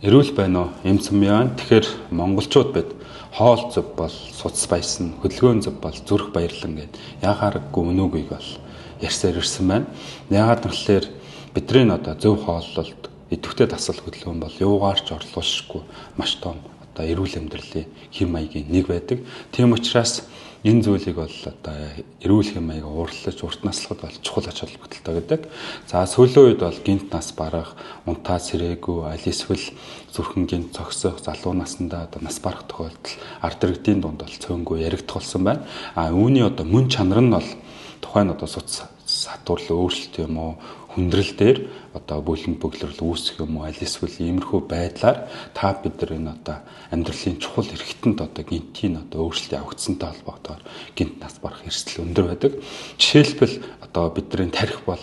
Эрүүл байна уу? Эм цэм яан. Тэгэхээр монголчууд бид хоол зүв бол суцс баясан, хөдөлгөөн зүв бол зүрх баярлан гэд яхаараггүй өнөөгүйг бол ярьсаар ирсэн байна. Яагаад гэвэл бидний зөв хооллолт идэвхтэй дасгал хөдөлгөөн бол юугаарч орлуулшгүй маш том эрүүл амьдралын хэм маягийн нэг байдаг. Тийм учраас энэ зүйлийг бол эрүүл хэм маяг уурлаж урт наслахад бол чухал ач холбогдолтой гэдэг. За сүүлийн үед бол гинт нас барах, унтаа сэрээгүй, аль эсвэл зүрхэн гинт цогсох, залуу наснда нас барах тохиолдол ард иргэдийн дунд бол цөөнгүй яригдах болсон байна. Үүний мөн чанар нь бол тухайн суц сатуурлын өөрчлөлт юм уу, хүндрэл дээр бүлэнд бөглөрөл үүсэх юм уу, аль эсвэл иймэрхүү байдлаар та бидний амьдралын чухал хэрэгтэнд гинтийн өөрчлөлт явагдсантай холбоотойгоор гинт нас барах эрсдэл өндөр байдаг. Жишээлбэл бидний тарих бол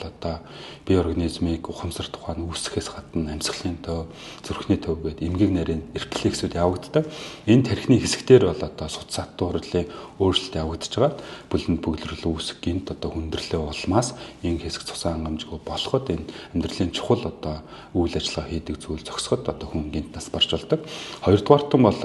бие организмыг ухамсар тухайн үүсгэхээс гадна амьсгалын төв, зүрхний төв гэдэг эмгэг нарийн рефлексүүд явагддаг. Энэ тархины хэсгээр бол суц сатуурлын өөрчлөлт явагдаж байгаад бүлэнд бөглөрөл үүсэх гинт хүндрэлээ улмаас энэ хэсэг цусан хангамжгүй болоход энэ амьдралын чухал үйл ажиллагаа хийдэг зүйл зогсоход хүн гинт нас барж болдог. Хоёрдугаарт нь бол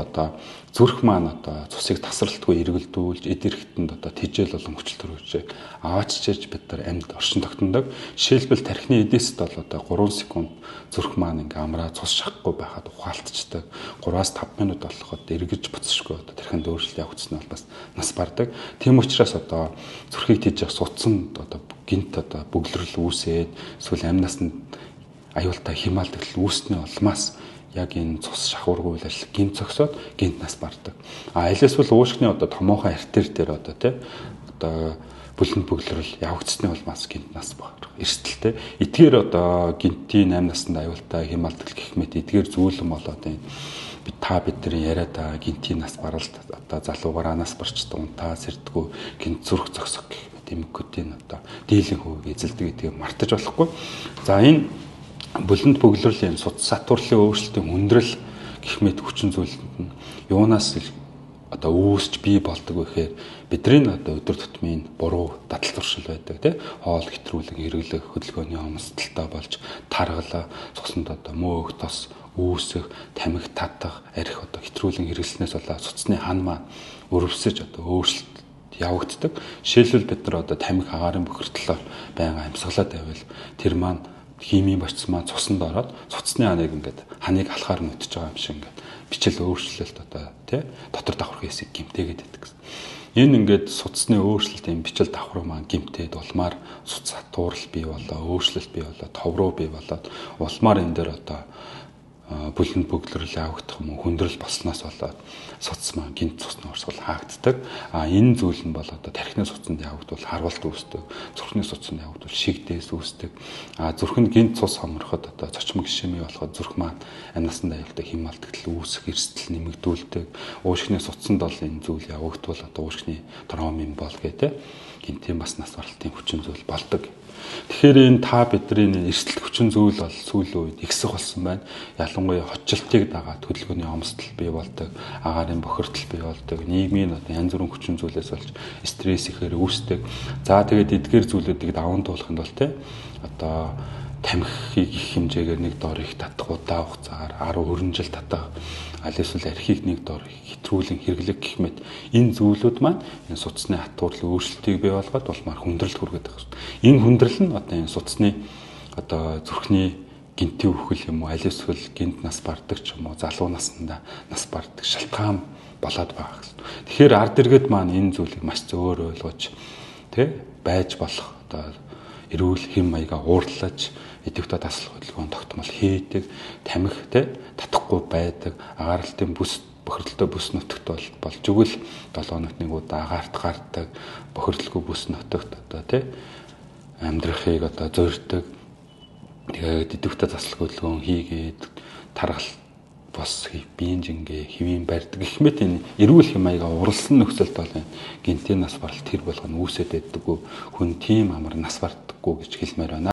зүрх маань цусыг тасралтгүй эргэлдүүлж эд эрхтэнд тэжээл болон хүчил төрөвчийг авааччиж бид нар амьд оршин тогтнодог. Жишээлбэл тархины эдээсд бол 3 секунд зүрх маань амраа цус шахахгүй байхад ухаалтчдаг. 3-5 минут болоход эргэж буцшгүй тархинд өөрчлөлт явагдсан нь бас нас бардаг. Тийм учраас зүрхийг тэжээх суцсан гинт бөглөрөл үүсээд эсвэл амь насанд аюултай хямаалдагл үүснээ улмаас яг энэ цус шахуургүй үйл ажиллагаа гинт зогсоод гинт нас бардаг. Аль эсвэл уушгины томоохон артер дээр бүлэнд бөглөрөл явагдсны улмаас гинт нас барах эрсдэлтэй. Эдгээр гинтийн 8 наснд аюултай хямаалдагл гэх мэт эдгээр зүйлэн болоод энэ бидний яриад гинтийн нас баралт залуугаараа нас барчдаг, унтаа сэрдгүү, гинт зүрх зогсох гэх мэт эмгэгүүдийн дийлэн хувийг эзэлдэг гэдгийг мартаж болохгүй. За энэ бүлэнд бөглөрлийн суц сатуурлын өөрчлөлтийн хүндрэл гэх мэт хүчин зүйлэнд нь юунаас үүсч бий болдог вэ гэхээр бидний өдөр тутмын буруу дадал туршил байдаг тийм хоол хэтрүүлэг хэрэглэх хөдөлгөөний хомсдолтой болж таргалаа цуснд мөөх тос үүсэх тамхи татах арх хэтрүүлэн хэрэглэснээс болоод цуцны хан маань өрөвсөж өөрчлөлт явагддаг. Жишээлбэл бид нар тамхи агаарын бохирдлоор байнга амьсгалаад байвал тэр маань химийн процесс маань цуснд ороод цуцны ханыг алхаар нүтж байгаа юм шиг бичил өөрчлөлт дотор давхар хэсэг гимтээгээд байдаг гэсэн. Энэ суцсны өөрчлөлт юм бичил давхар маань гимтээд улмаар суц сатуурал бий болоо, өөрчлөлт бий болоо, товруу бий болоод улмаар энэ дээр бүлэнд бөглөрөл явагдах юм уу хүндрэл болсноос болоод суцс маань гинт цусны урсгал хаагддаг. Энэ зүйл нь бол тархины суцсанд явагдвал харвалт үүсдэг, зүрхний суцсанд явагдвал шигдээс үүсдэг. Зүрхэнд гинт цус хомроход цочмог гишмээ болоход зүрх маань амь насанд аюултай хямаалдагл үүсэх эрсдэл нэмэгдүүлдэг. Уушгины суцсанд бол энэ зүйл явагдвал уушгины тромын бол гэдэг гинтийн бас нас баралтын хүчин зүйл болдог. Тэгэхээр энэ бидний эрсдэл хүчин зүйл бол сүүлийн үед ихсэх болсон байна. Ялангуяа хотчлтыг дагаад хөдөлгөөний хомсдол бий болдог, агаарын бохирдол бий болдог, нийгмийн янз бүрийн хүчин зүйлээс болж стресс ихээр үүсдэг. За тэгээд эдгээр зүйлүүдийг даван туулахын тулд тамхиг их хэмжээгээр нэг дор их татах удаа хугацаагаар 10 жил татах аль эсвэл архийг нэг дор хэтрүүлэн хэрэглэх гэх мэт энэ зүйлүүд маань энэ суцсны хатуурлын өөрчлөлтийг бий болгоод улмаар хүндрэлт хүргээд байгаа. Энэ хүндрэл нь энэ суцсны зүрхний гинтийн үхэл юм уу аль эсвэл гинт нас бардаг ч юм уу залуу наснда нас бардаг шалтгаан болоод байгаа гэсэн. Тэгэхээр ард иргэд маань энэ зүйлийг маш зөөр ойлгож байж болох эрүүл хэм маягаа уурлаж идэвхтэй дасгал хөдөлгөөн тогтмол хийдэг, тамхи татахгүй байдаг, агааралтын бүс бохирдолтой бүс нутагт болж өгөл 7 хоногт нэг удаа агаарт гардаг, бохирдолгүй бүс нутагт амьдрахыг зорддог. Тэгээд идэвхтэй дасгал хөдөлгөөн хийгээд таргал бос биеийн жингээ хэвийн барьдаг гэх мэт энэ эрүүл хэм маягаа уралсан нөхцөлд бол гинтийн нас баралт тэр болгоно үүсээд байдаггүй хүн тийм амар нас бардаггүй гэж хэлмээр байна.